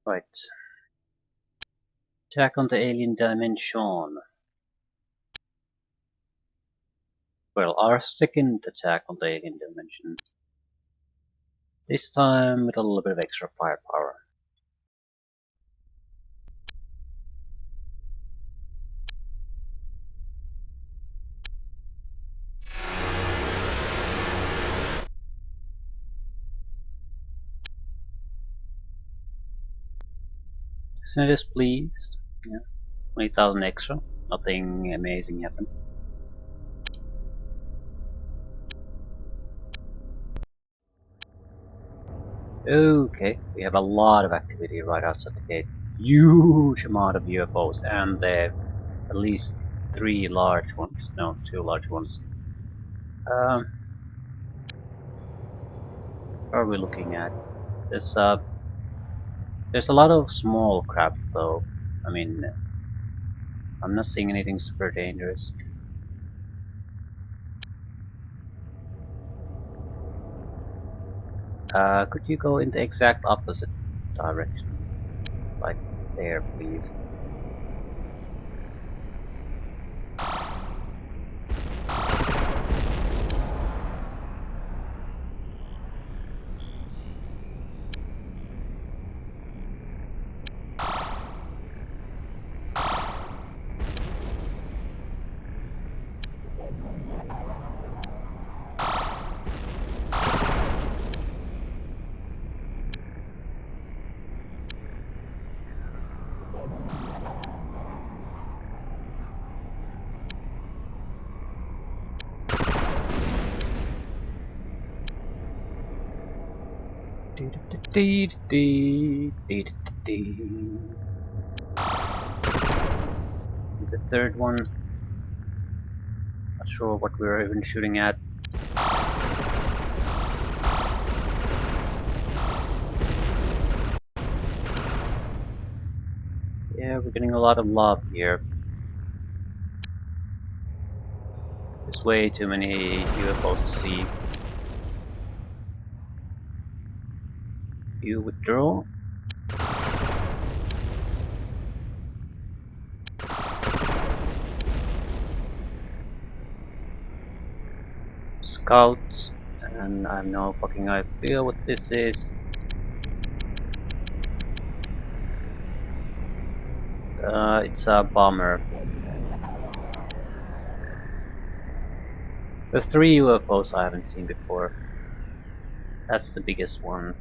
Right. Attack on the alien dimension. Well, our second attack on the alien dimension. This time with a little bit of extra firepower. Send us, please. Yeah. 20,000 extra. Nothing amazing happened. Okay, we have a lot of activity right outside the gate. Huge amount of UFOs, and there at least 3 large ones. No, 2 large ones. What are we looking at? There's a lot of small crap though. I mean, I'm not seeing anything super dangerous. Could you go in the exact opposite direction? Like there, please. The third one, not sure what we're even shooting at. Yeah, we're getting a lot of love here. There's way too many UFOs to see. You withdraw? Scouts, and I have no fucking idea what this is. It's a bomber. The 3 UFOs I haven't seen before. That's the biggest one.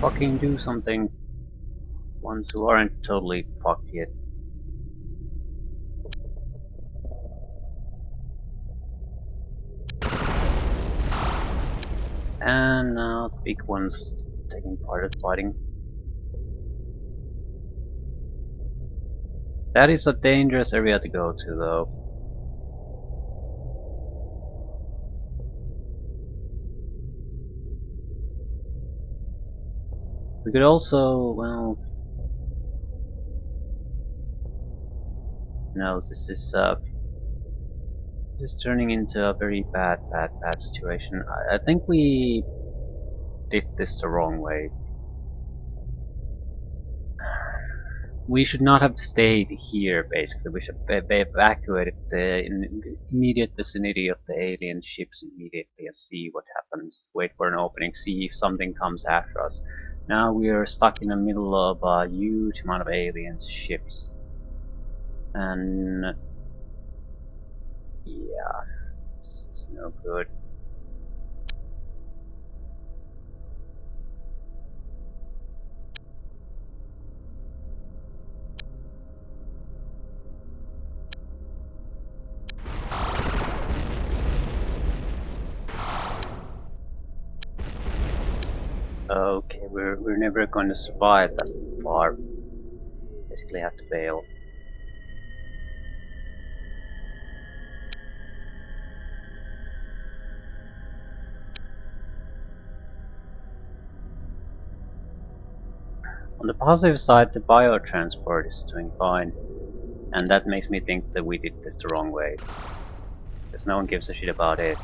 Fucking do something. Ones who aren't totally fucked yet. And now the big ones taking part of fighting. That is a dangerous area to go to though. We could also, well... No, this is turning into a very bad situation. I think we did this the wrong way. We should not have stayed here, basically. We should have evacuated in the immediate vicinity of the alien ships immediately and see what happens. Wait for an opening, see if something comes after us. Now we are stuck in the middle of a huge amount of alien ships. And... yeah, this is no good. Okay, we're never going to survive that far. Basically have to bail. On the positive side, the biotransport is doing fine, and that makes me think that we did this the wrong way, because no one gives a shit about it.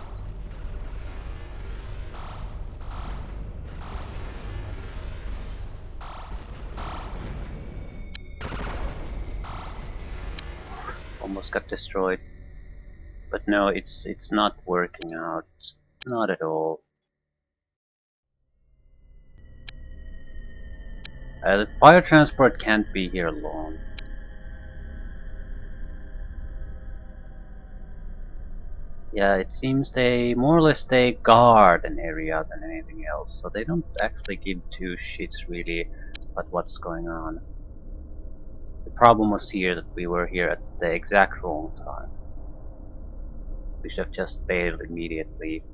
Almost got destroyed. But no, it's not working out. Not at all. The biotransport can't be here long. Yeah, it seems they more or less they guard an area than anything else, so they don't actually give two shits really about what's going on. The problem was here that we were here at the exact wrong time. We should have just bailed immediately.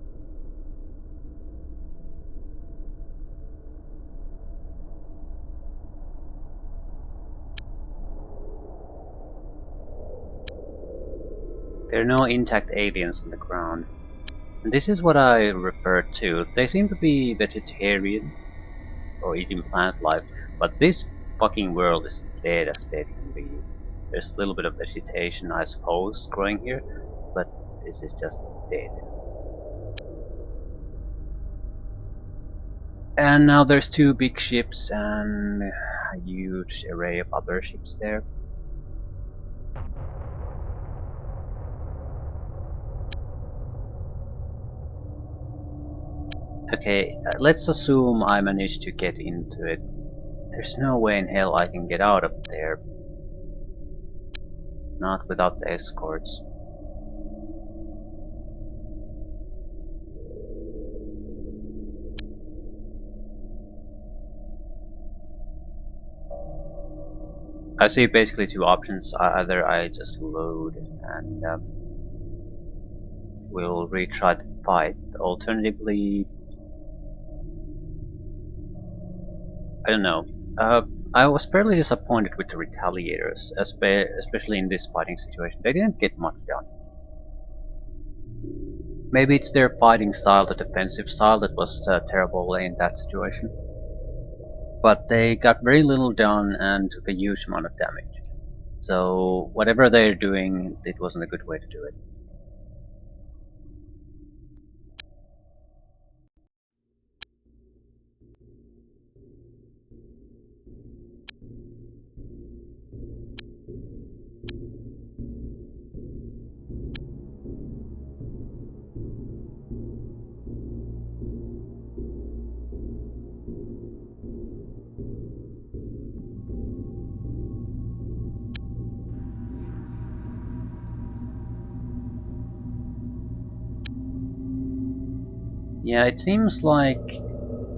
There are no intact aliens on the ground. And this is what I referred to. They seem to be vegetarians, or eating plant life, but this fucking world is dead as dead can be. There's a little bit of vegetation, I suppose, growing here, but this is just dead. And now there's two big ships and a huge array of other ships there. Okay, let's assume I managed to get into it. There's no way in hell I can get out of there. Not without the escorts. I see basically two options. Either I just load and we'll retry the fight. Alternatively, I don't know. I was fairly disappointed with the retaliators, especially in this fighting situation. They didn't get much done. Maybe it's their fighting style, the defensive style, that was terrible in that situation. But they got very little done and took a huge amount of damage. So whatever they're doing, it wasn't a good way to do it. Yeah, it seems like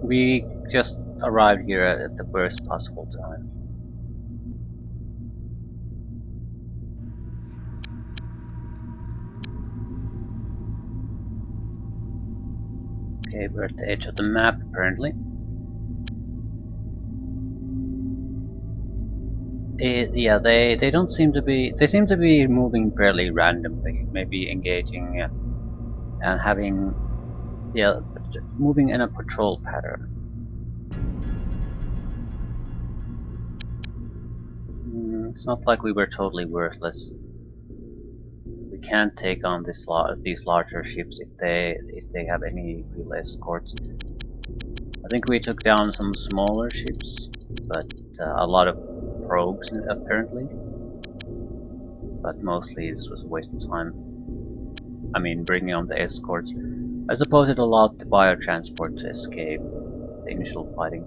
we just arrived here at the worst possible time. Okay, we're at the edge of the map apparently. Yeah, they don't seem to be. They seem to be moving fairly randomly. Maybe engaging and having, yeah, moving in a patrol pattern. It's not like we were totally worthless. We can't take on these larger ships if they have any real escorts. I think we took down some smaller ships, but a lot of probes apparently. But mostly this was a waste of time. I mean, bringing on the escorts. I suppose it allowed the biotransport to escape the initial fighting.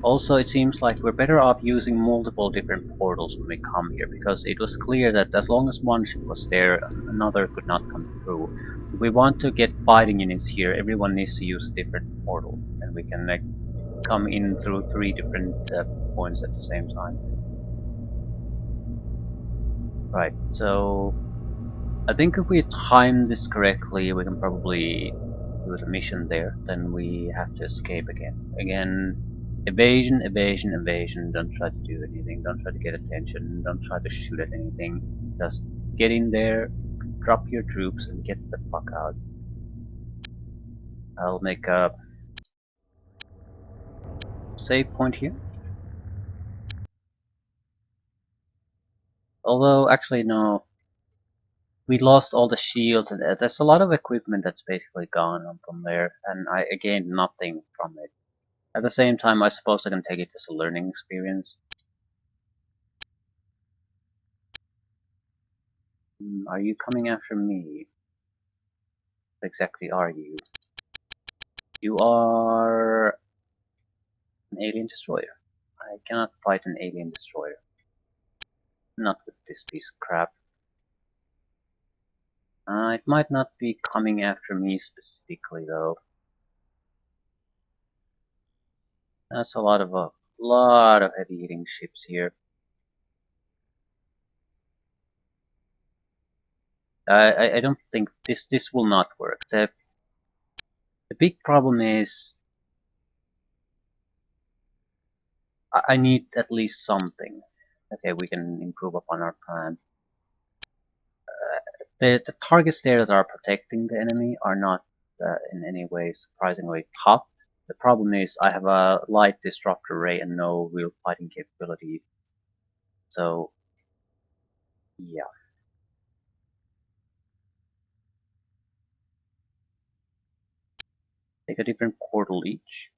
Also, it seems like we're better off using multiple different portals when we come here, because it was clear that as long as one ship was there, another could not come through. If we want to get fighting units here, everyone needs to use a different portal, and we can come in through 3 different points at the same time. Right, so I think if we time this correctly, we can probably do the mission there. Then we have to escape again. Again, evasion, evasion, evasion. Don't try to do anything. Don't try to get attention. Don't try to shoot at anything. Just get in there, drop your troops, and get the fuck out. I'll make a save point here. Although, actually, no. We lost all the shields, and there's a lot of equipment that's basically gone from there, and I gained nothing from it. At the same time, I suppose I can take it as a learning experience. Are you coming after me? What exactly are you? You are an alien destroyer. I cannot fight an alien destroyer. Not with this piece of crap. It might not be coming after me specifically, though. That's a lot of heavy-hitting ships here. I don't think this will not work. The big problem is I need at least something. Okay, we can improve upon our plan. The targets there that are protecting the enemy are not in any way surprisingly tough. The problem is I have a light disruptor ray and no real fighting capability. So, yeah. Take a different portal each.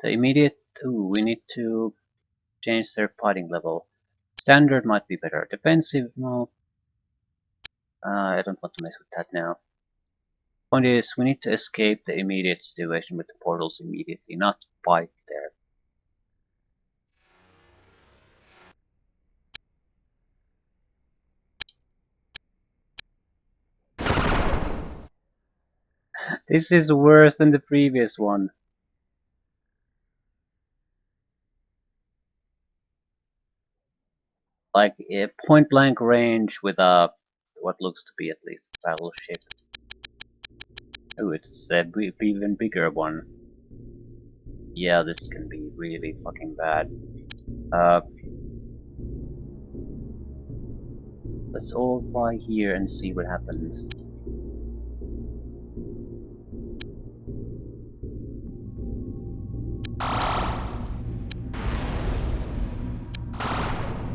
The immediate... Ooh, we need to change their fighting level. Standard might be better. Defensive, no. I don't want to mess with that now. Point is, we need to escape the immediate situation with the portals immediately, not fight there. This is worse than the previous one. Like a point blank range with a what looks to be at least a battleship. Oh, it's a even bigger one. Yeah, this can be really fucking bad. Let's all fly here and see what happens.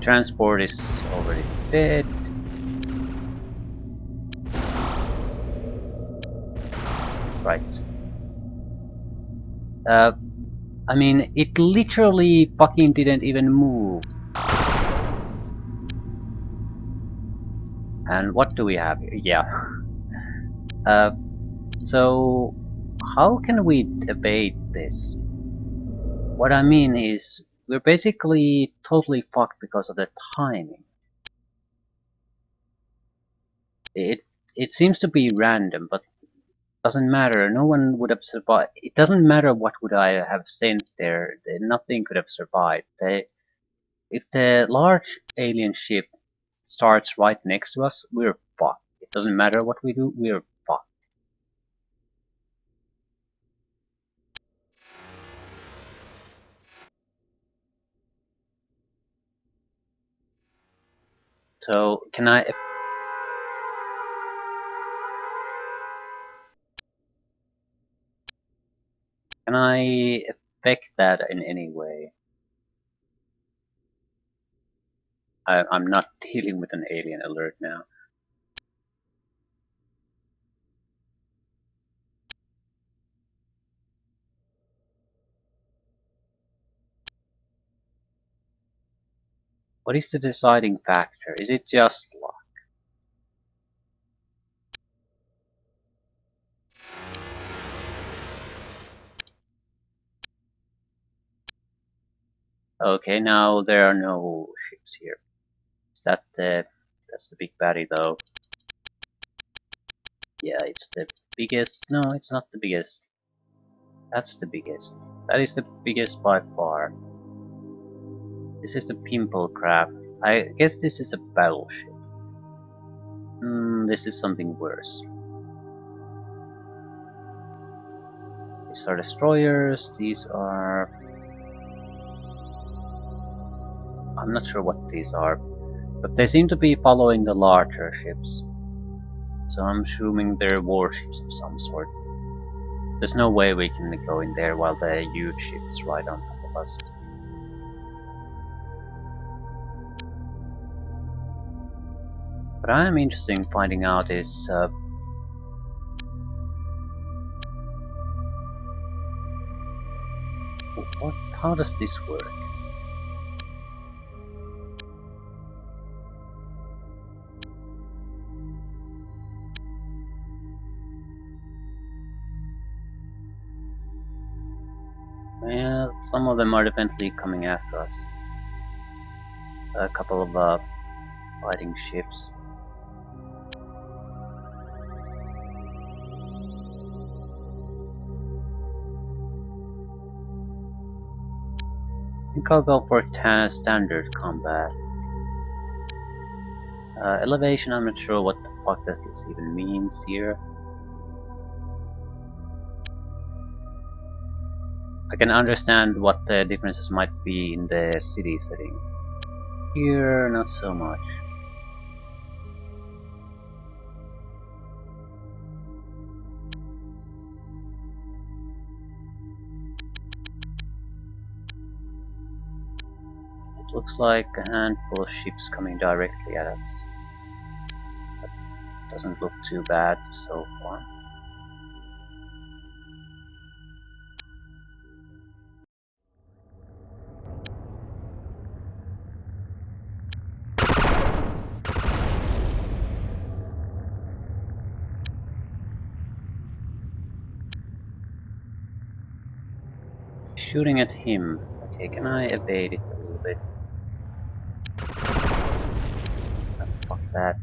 Transport is already dead. Right. I mean, it literally fucking didn't even move. And what do we have here? Yeah. So, how can we evade this? What I mean is, we're basically totally fucked because of the timing. It it seems to be random, but doesn't matter. No one would have survived. It doesn't matter what would I have sent there. Nothing could have survived. If the large alien ship starts right next to us, we're fucked. It doesn't matter what we do. We're fucked. So can I affect that in any way? I'm not dealing with an alien alert now. What is the deciding factor? Is it just luck? Okay, now there are no ships here. Is that that's the big baddie though? Yeah, it's the biggest. No, it's not the biggest. That's the biggest. That is the biggest by far. This is the pimple crab. I guess this is a battleship. This is something worse. These are destroyers. These are... I'm not sure what these are, but they seem to be following the larger ships. So I'm assuming they're warships of some sort. There's no way we can go in there while the huge ship is right on top of us. What I am interested in finding out is how does this work? Yeah, some of them are definitely coming after us. A couple of fighting ships. I think I'll go for standard combat. Elevation, I'm not sure what the fuck does this even means here. I can understand what the differences might be in the city setting. Here, not so much. It looks like a handful of ships coming directly at us. But doesn't look too bad so far. Shooting at him. Okay, can I evade it a little bit? Oh, fuck that.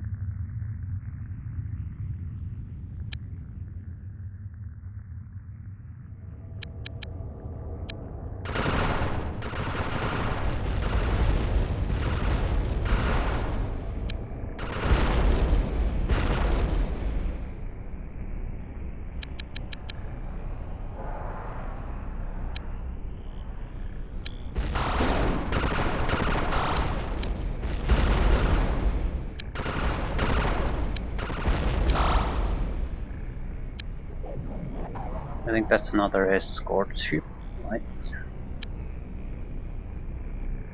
I think that's another escort ship, right?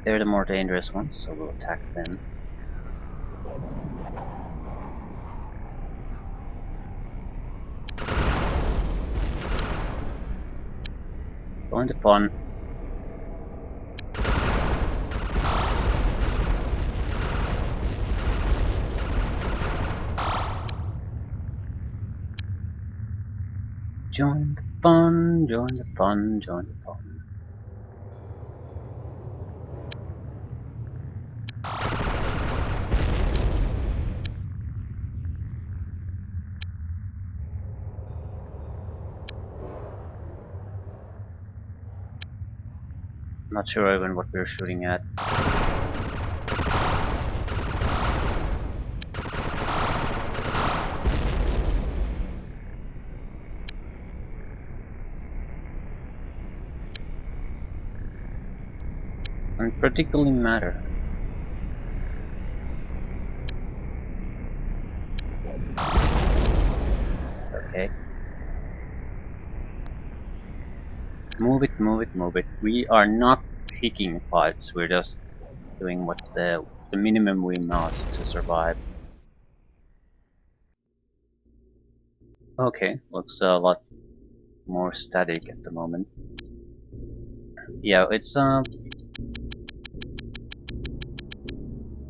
They're the more dangerous ones, so we'll attack them. Going to fun. Join the fun, join the fun, join the fun. Not sure even what we're shooting at. Doesn't particularly matter. Okay. Move it, move it, move it. We are not picking fights, we're just doing what the minimum we must to survive. Okay, looks a lot more static at the moment. Yeah, it's a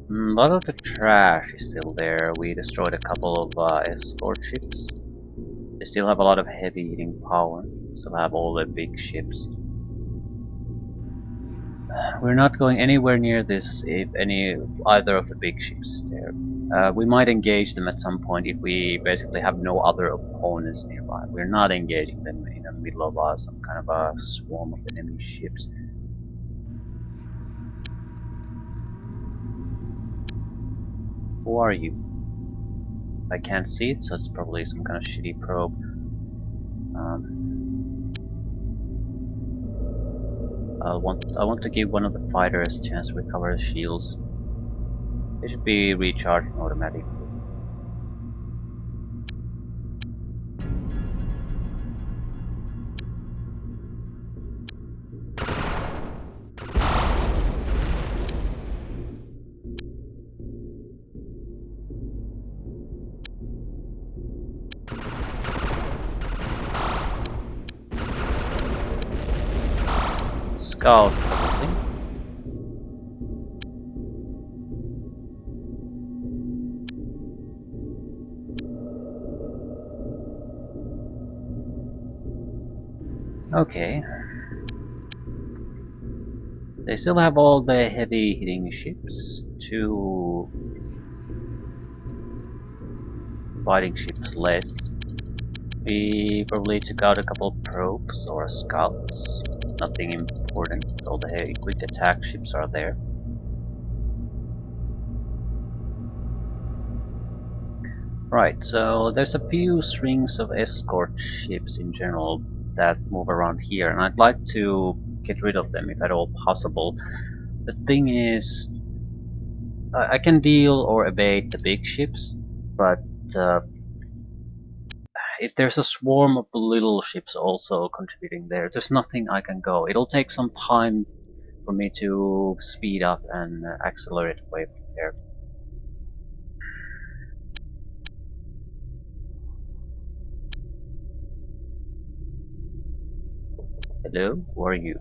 lot of the trash is still there. We destroyed a couple of escort ships. They still have a lot of heavy hitting power. Still have all the big ships. We're not going anywhere near this if either of the big ships is there. We might engage them at some point if we basically have no other opponents nearby. We're not engaging them in the middle of some kind of a swarm of enemy ships. Who are you? I can't see it, so it's probably some kind of shitty probe. I want to give one of the fighters a chance to recover his shields. They should be recharging automatically. It's a scout, probably. Okay. They still have all the heavy hitting ships, 2 fighting ships less. We probably took out a couple of probes or scouts. Nothing important. All the heavy quick attack ships are there. Right, so there's a few strings of escort ships in general that move around here, and I'd like to get rid of them if at all possible. The thing is, I can deal or evade the big ships, but uh, if there's a swarm of the little ships also contributing there, there's nothing I can go. It'll take some time for me to speed up and accelerate away from there. Hello? Who are you?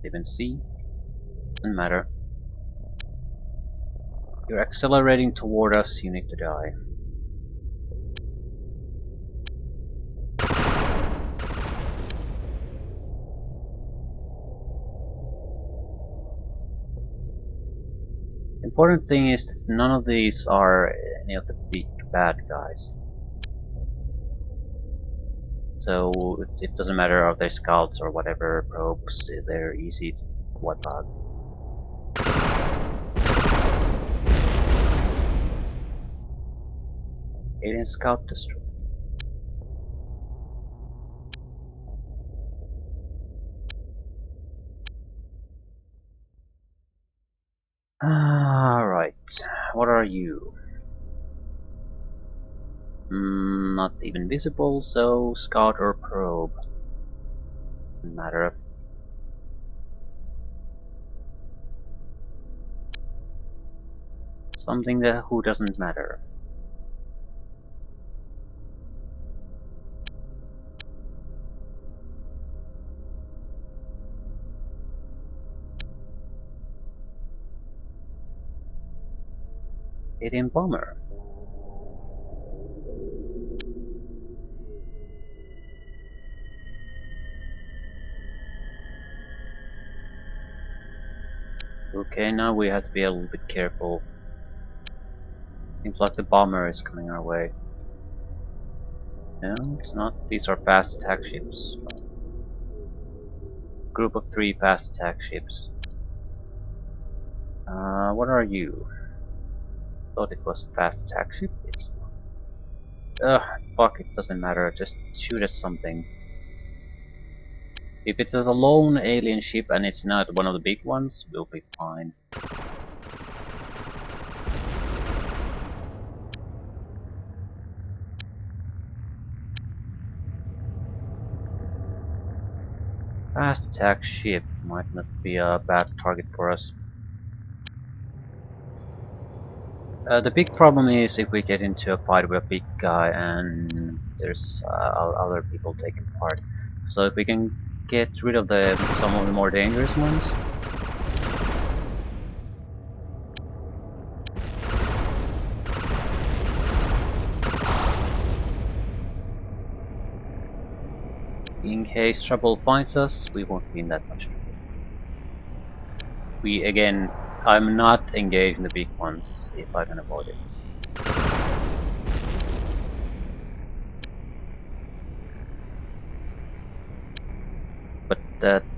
Even see? Doesn't matter. You're accelerating toward us, you need to die. The important thing is that none of these are any of the big bad guys. So it doesn't matter if they're scouts or whatever, probes, they're easy to wipe out. Alien scout destroyed. Alright, what are you? Not even visible, so scout or probe. Doesn't matter. Something that who doesn't matter. Alien bomber. Okay, now we have to be a little bit careful. Seems like the bomber is coming our way. No, it's not. These are fast attack ships. Group of 3 fast attack ships. What are you? Thought it was a fast attack ship. It's not. Fuck, it doesn't matter. Just shoot at something. If it's a lone alien ship and it's not one of the big ones, we'll be fine. Fast attack ship might not be a bad target for us. The big problem is if we get into a fight with a big guy and there's other people taking part. So if we can get rid of some of the more dangerous ones. In case trouble finds us, we won't be in that much trouble. I'm not engaged in the big ones if I can avoid it. But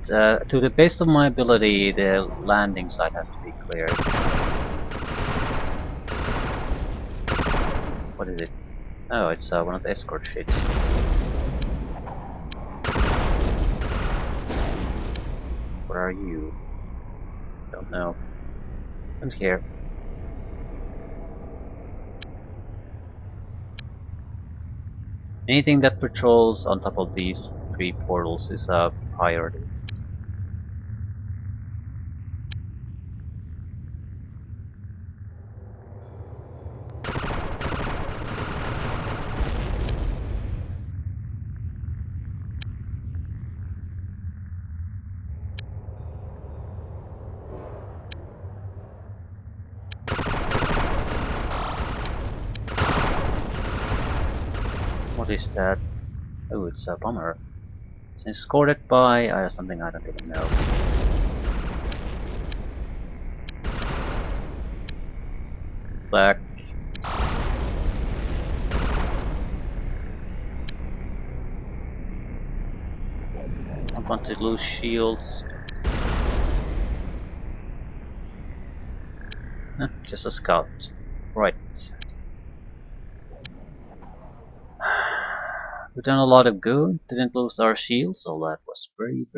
to the best of my ability, the landing site has to be cleared. What is it? Oh, it's one of the escort ships. What are you? Don't know. Don't care. Anything that patrols on top of these 3 portals is a priority. What is that? Oh, it's a bomber. It's escorted by something I don't even know. Back. I want to lose shields. Just a scout. Right. We've done a lot of good, didn't lose our shields, so that was very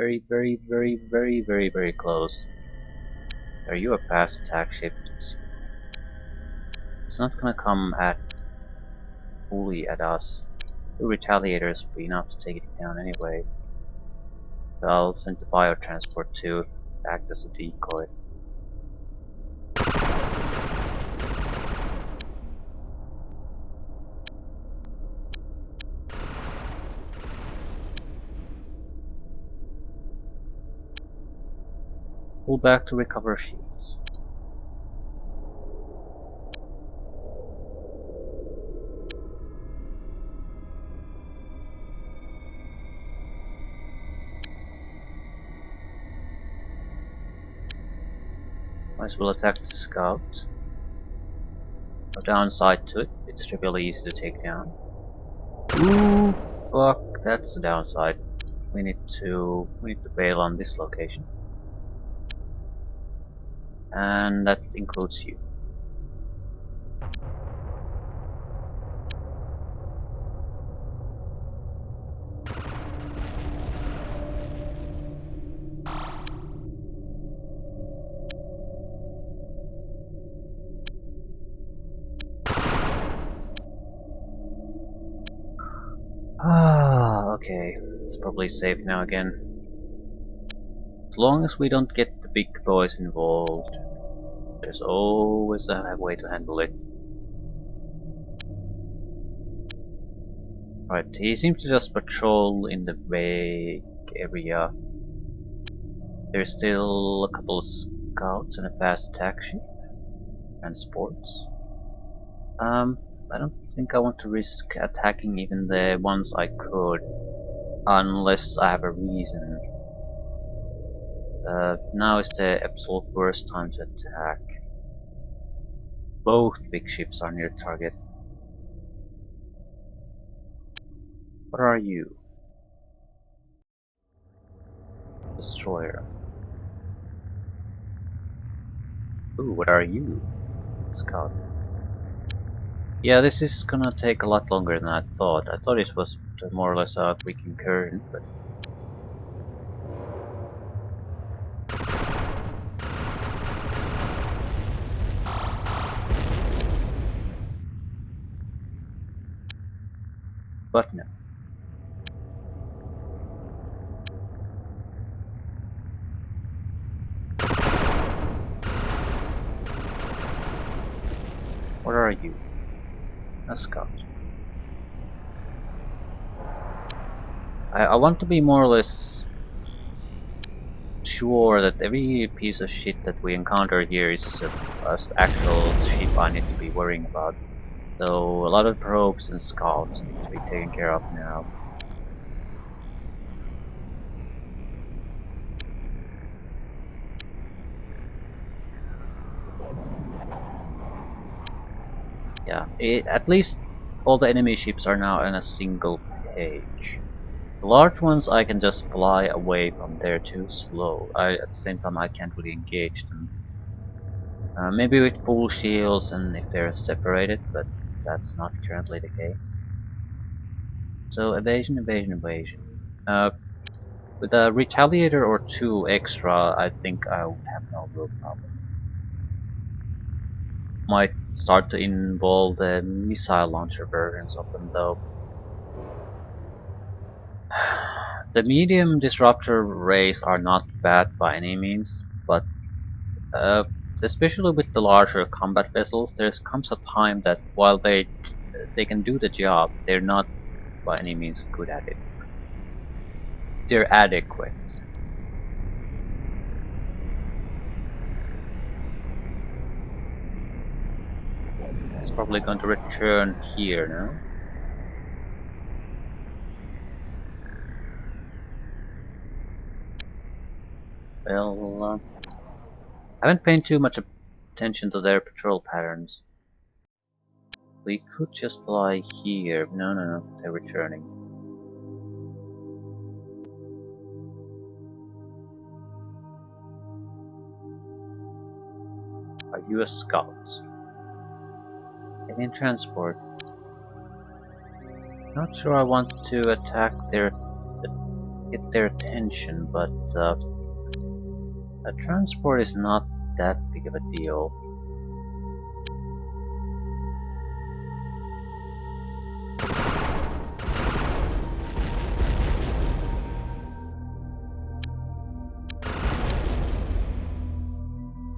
close. Are you a fast attack ship? It's not gonna come at fully at us. The retaliators will be enough to take it down anyway. So I'll send the biotransport to act as a decoy. Pull back to recover shields. Might as well attack the scout. No downside to it, it's really easy to take down. Ooh, fuck, that's the downside. We need to bail on this location. And that includes you. Okay, it's probably safe now again. As long as we don't get the big boys involved, there's always a way to handle it. Right, he seems to just patrol in the vague area. There's still a couple of scouts and a fast attack ship. Transports. I don't think I want to risk attacking even the ones I could, unless I have a reason. Now is the absolute worst time to attack. Both big ships are near target. What are you? Destroyer. Ooh, what are you? Scout. Yeah, this is gonna take a lot longer than I thought. I thought it was more or less a quick incursion, but... But no. What are you? A scout. I want to be more or less sure that every piece of shit that we encounter here is an actual ship I need to be worrying about. So a lot of probes and scouts need to be taken care of now. Yeah, at least all the enemy ships are now on a single page. The large ones I can just fly away from, they're too slow. At the same time I can't really engage them. Maybe with full shields and if they're separated, but that's not currently the case. So evasion. With a retaliator or two extra, I think I would have no real problem. Might start to involve the missile launcher versions of them though. The medium disruptor rays are not bad by any means, but especially with the larger combat vessels, there comes a time that while they can do the job, they're not by any means good at it. They're adequate. It's probably going to return here now. Well, I haven't paid too much attention to their patrol patterns. We could just fly here. No, they're returning. Are you a scout? Alien transport. Not sure I want to attack get their attention, but a transport is not that big of a deal.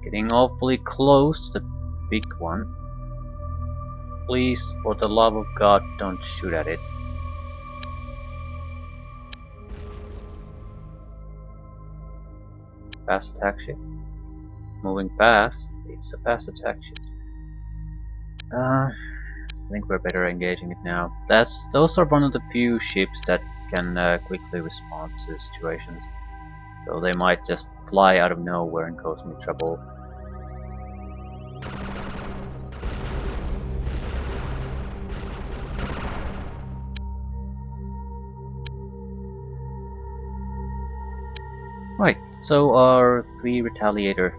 Getting awfully close to the big one. Please, for the love of God, don't shoot at it. Fast attack ship. Moving fast. It's a fast attack ship. I think we're better engaging it now. Those are one of the few ships that can quickly respond to situations. So they might just fly out of nowhere and cause me trouble. Right, so our 3 Retaliator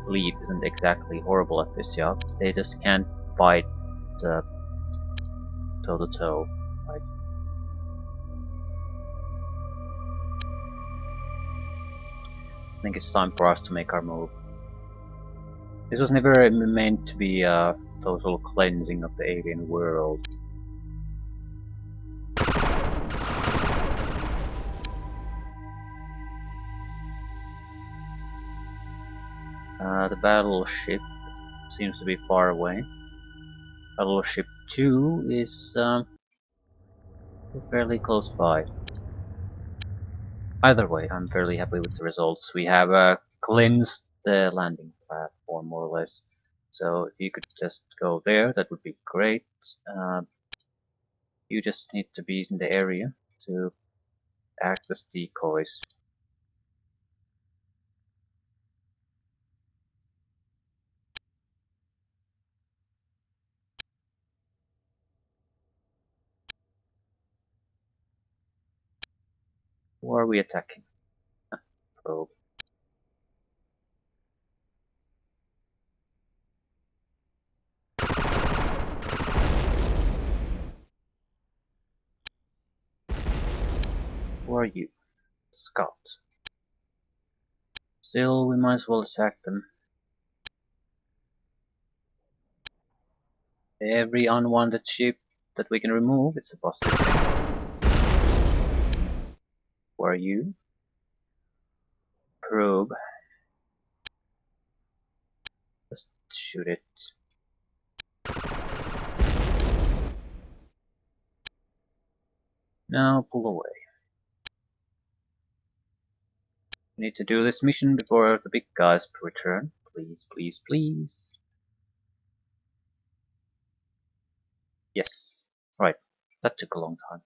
fleet isn't exactly horrible at this job. They just can't fight toe to toe. Right? I think it's time for us to make our move. This was never meant to be a total cleansing of the alien world. The battleship seems to be far away. Battleship 2 is fairly close by. Either way, I'm fairly happy with the results. We have cleansed the landing platform, more or less. So if you could just go there, that would be great. You just need to be in the area to act as decoys. Who are we attacking? Probe. Who are you? Scout. Still, we might as well attack them. Every unwanted ship that we can remove, it's a positive thing. Who are you? Probe. Just shoot it. Now pull away. We need to do this mission before the big guys return. Please, please, please. Yes. Right. That took a long time.